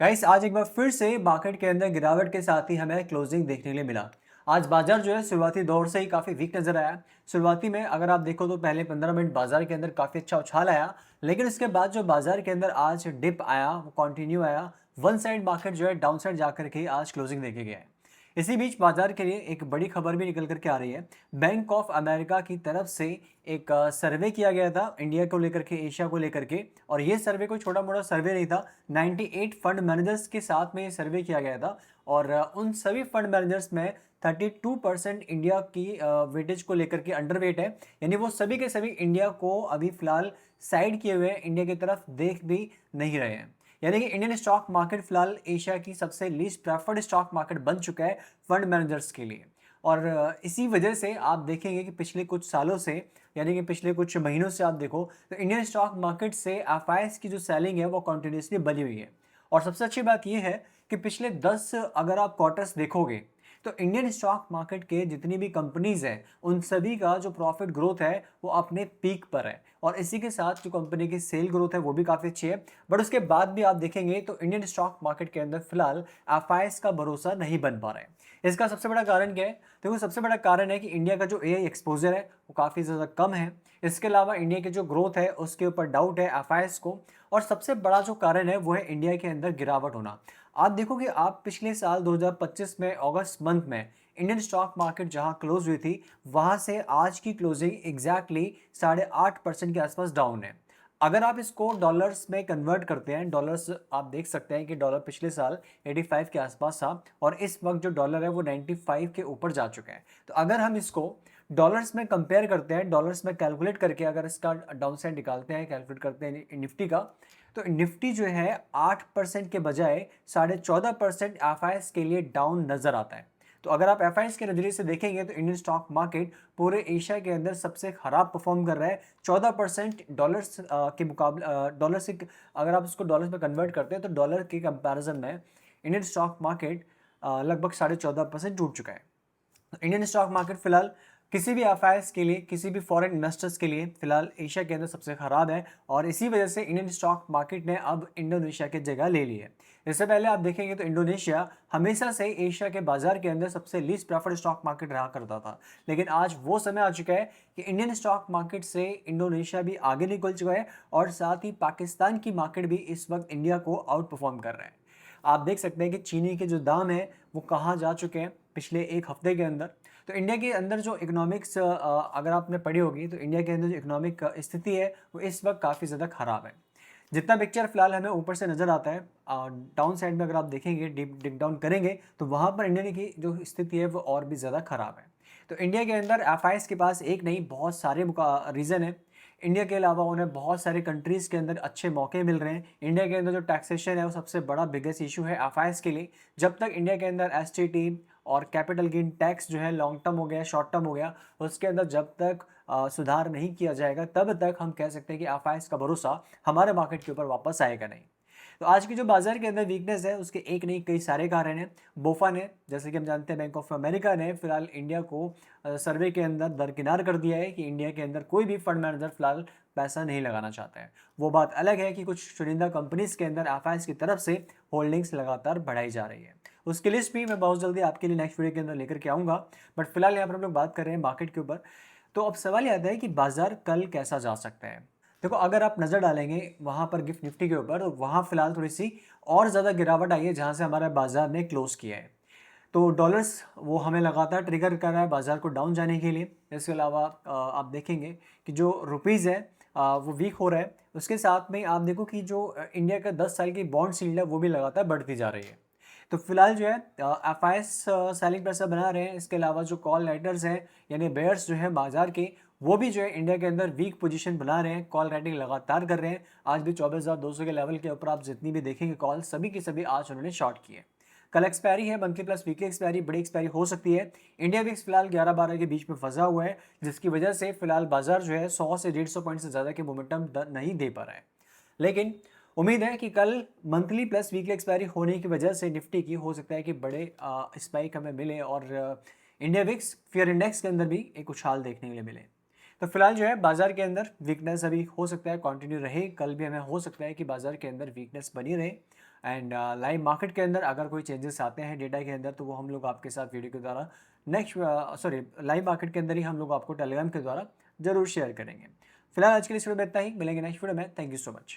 Guys आज एक बार फिर से मार्केट के अंदर गिरावट के साथ ही हमें क्लोजिंग देखने के लिए मिला। आज बाजार जो है शुरुआती दौर से ही काफ़ी वीक नजर आया। शुरुआती में अगर आप देखो तो पहले 15 मिनट बाजार के अंदर काफ़ी अच्छा उछाल आया, लेकिन उसके बाद जो बाजार के अंदर आज डिप आया वो कंटिन्यू आया। वन साइड मार्केट जो है डाउन साइड जाकर के आज क्लोजिंग देखे गया है। इसी बीच बाजार के लिए एक बड़ी खबर भी निकल करके आ रही है। बैंक ऑफ अमेरिका की तरफ से एक सर्वे किया गया था इंडिया को लेकर के, एशिया को लेकर के, और ये सर्वे कोई छोटा मोटा सर्वे नहीं था। 98 फंड मैनेजर्स के साथ में ये सर्वे किया गया था, और उन सभी फंड मैनेजर्स में 32% इंडिया की वेटेज को लेकर के अंडरवेट है। यानी वो सभी के सभी इंडिया को अभी फिलहाल साइड किए हुए हैं, इंडिया की तरफ देख भी नहीं रहे हैं। यानी कि इंडियन स्टॉक मार्केट फिलहाल एशिया की सबसे लीस्ट प्रेफर्ड स्टॉक मार्केट बन चुका है फंड मैनेजर्स के लिए। और इसी वजह से आप देखेंगे कि पिछले कुछ सालों से, यानी कि पिछले कुछ महीनों से आप देखो तो इंडियन स्टॉक मार्केट से एफआईएस की जो सेलिंग है वो कंटिन्यूसली बनी हुई है। और सबसे अच्छी बात यह है कि पिछले 10 अगर आप क्वार्टर्स देखोगे तो इंडियन स्टॉक मार्केट के जितनी भी कंपनीज हैं उन सभी का जो प्रॉफिट ग्रोथ है वो अपने पीक पर है, और इसी के साथ जो कंपनी की सेल ग्रोथ है वो भी काफ़ी अच्छी है। बट उसके बाद भी आप देखेंगे तो इंडियन स्टॉक मार्केट के अंदर फिलहाल एफआईएस का भरोसा नहीं बन पा रहा है। इसका सबसे बड़ा कारण क्या है? देखो, सबसे बड़ा कारण है कि इंडिया का जो एआई एक्सपोजर है वो काफ़ी ज़्यादा कम है। इसके अलावा इंडिया की जो ग्रोथ है उसके ऊपर डाउट है एफआईएस को। और सबसे बड़ा जो कारण है वो है इंडिया के अंदर गिरावट होना। आप देखो कि आप पिछले साल 2025 में अगस्त मंथ में इंडियन स्टॉक मार्केट जहां क्लोज हुई थी, वहां से आज की क्लोजिंग एग्जैक्टली 8.5% के आसपास डाउन है। अगर आप इसको डॉलर्स में कन्वर्ट करते हैं, डॉलर्स आप देख सकते हैं कि डॉलर पिछले साल 85 के आसपास था, और इस वक्त जो डॉलर है वो 95 के ऊपर जा चुका है। तो अगर हम इसको डॉलर्स में कंपेयर करते हैं, डॉलर्स में कैलकुलेट करके अगर इसका डाउन साइड निकालते हैं, कैलकुलेट करते हैं निफ्टी का, तो निफ्टी जो है 8% के बजाय 14.5% एफआईएस के लिए डाउन नजर आता है। तो अगर आप एफआईएस के नजरिए से देखेंगे तो इंडियन स्टॉक मार्केट पूरे एशिया के अंदर सबसे खराब परफॉर्म कर रहा है। 14% डॉलर्स के मुकाबले, डॉलर से अगर आप इसको डॉलर्स में कन्वर्ट करते हैं तो डॉलर के कंपैरिजन में इंडियन स्टॉक मार्केट लगभग 14.5% टूट चुका है। इंडियन स्टॉक मार्केट फिलहाल किसी भी एफआईएस के लिए, किसी भी फॉरेन इन्वेस्टर्स के लिए फिलहाल एशिया के अंदर सबसे खराब है, और इसी वजह से इंडियन स्टॉक मार्केट ने अब इंडोनेशिया की जगह ले ली है। इससे पहले आप देखेंगे तो इंडोनेशिया हमेशा से एशिया के बाजार के अंदर सबसे लीस्ट प्रेफर्ड स्टॉक मार्केट रहा करता था, लेकिन आज वो समय आ चुका है कि इंडियन स्टॉक मार्केट से इंडोनेशिया भी आगे निकल चुका है, और साथ ही पाकिस्तान की मार्केट भी इस वक्त इंडिया को आउट परफॉर्म कर रहा है। आप देख सकते हैं कि चीनी के जो दाम है वो कहाँ जा चुके हैं पिछले एक हफ्ते के अंदर। तो इंडिया के अंदर जो इकोनॉमिक्स अगर आपने पढ़ी होगी तो इंडिया के अंदर जो इकोनॉमिक स्थिति है वो इस वक्त काफ़ी ज़्यादा ख़राब है। जितना पिक्चर फिलहाल हमें ऊपर से नज़र आता है, डाउन साइड में अगर आप देखेंगे, डिग डाउन करेंगे तो वहाँ पर इंडिया की जो स्थिति है वो और भी ज़्यादा ख़राब है। तो इंडिया के अंदर एफआईएस के पास एक नहीं बहुत सारे रीज़न है। इंडिया के अलावा उन्हें बहुत सारे कंट्रीज़ के अंदर अच्छे मौके मिल रहे हैं। इंडिया के अंदर जो टैक्सेशन है वो सबसे बड़ा बिगेस्ट इशू है एफआईएस के लिए। जब तक इंडिया के अंदर एसटीटी और कैपिटल गेन टैक्स जो है लॉन्ग टर्म हो गया, शॉर्ट टर्म हो गया, उसके अंदर जब तक सुधार नहीं किया जाएगा तब तक हम कह सकते हैं कि एफआईएस का भरोसा हमारे मार्केट के ऊपर वापस आएगा नहीं। तो आज की जो बाजार के अंदर वीकनेस है उसके एक नहीं कई सारे कारण हैं। बोफा ने, जैसे कि हम जानते हैं, बैंक ऑफ अमेरिका ने फिलहाल इंडिया को सर्वे के अंदर दरकिनार कर दिया है कि इंडिया के अंदर कोई भी फंड मैनेजर फिलहाल पैसा नहीं लगाना चाहता है। वो बात अलग है कि कुछ चुनिंदा कंपनीज के अंदर एफआईएस की तरफ से होल्डिंग्स लगातार बढ़ाई जा रही है। उसकी लिस्ट भी मैं बहुत जल्दी आपके लिए नेक्स्ट वीडियो के अंदर लेकर के आऊँगा। बट फिलहाल यहाँ पर हम लोग बात कर रहे हैं मार्केट के ऊपर। तो अब सवाल ये आता है कि बाजार कल कैसा जा सकता है। देखो, अगर आप नज़र डालेंगे वहाँ पर गिफ्ट निफ्टी के ऊपर, तो वहाँ फिलहाल थोड़ी सी और ज़्यादा गिरावट आई है जहाँ से हमारे बाजार ने क्लोज किया है। तो डॉलर्स वो हमें लगातार ट्रिगर कर रहा है बाजार को डाउन जाने के लिए। इसके अलावा आप देखेंगे कि जो रुपीज़ है वो वीक हो रहा है। उसके साथ में आप देखो कि जो इंडिया का 10 साल की बॉन्ड सील्ड है वो भी लगातार बढ़ती जा रही है। तो फिलहाल जो है एफआईएस सेलिंग प्रेशर बना रहे हैं। इसके अलावा जो कॉल राइटर्स हैं, यानी बेयर्स जो है बाजार के, वो भी जो है इंडिया के अंदर वीक पोजीशन बना रहे हैं, कॉल राइटिंग लगातार कर रहे हैं। आज भी 24,200 के लेवल के ऊपर आप जितनी भी देखेंगे कॉल, सभी की सभी आज उन्होंने शॉर्ट किए। कल एक्सपायरी है, मंथली प्लस वीकली एक्सपायरी, बड़ी एक्सपायरी हो सकती है। इंडिया विक्स फिलहाल 11-12 के बीच में फंसा हुआ है, जिसकी वजह से फिलहाल बाजार जो है 100 से 150 पॉइंट से ज़्यादा के मोमेंटम नहीं दे पा रहा है। लेकिन उम्मीद है कि कल मंथली प्लस वीकली एक्सपायरी होने की वजह से निफ्टी की हो सकता है कि बड़े स्पाइक हमें मिले, और इंडिया विक्स फियर इंडेक्स के अंदर भी एक उछाल देखने के लिए मिले। तो फिलहाल जो है बाजार के अंदर वीकनेस अभी हो सकता है कंटिन्यू रहे, कल भी हमें हो सकता है कि बाजार के अंदर वीकनेस बनी रहे। एंड लाइव मार्केट के अंदर अगर कोई चेंजेस आते हैं डेटा के अंदर तो वो हम लोग आपके साथ वीडियो के द्वारा नेक्स्ट लाइव मार्केट के अंदर ही हम लोग आपको टेलीग्राम के द्वारा जरूर शेयर करेंगे। फिलहाल आज के लिए इस वीडियो में इतना ही, मिलेंगे नेक्स्ट वीडियो में। Thank you so much.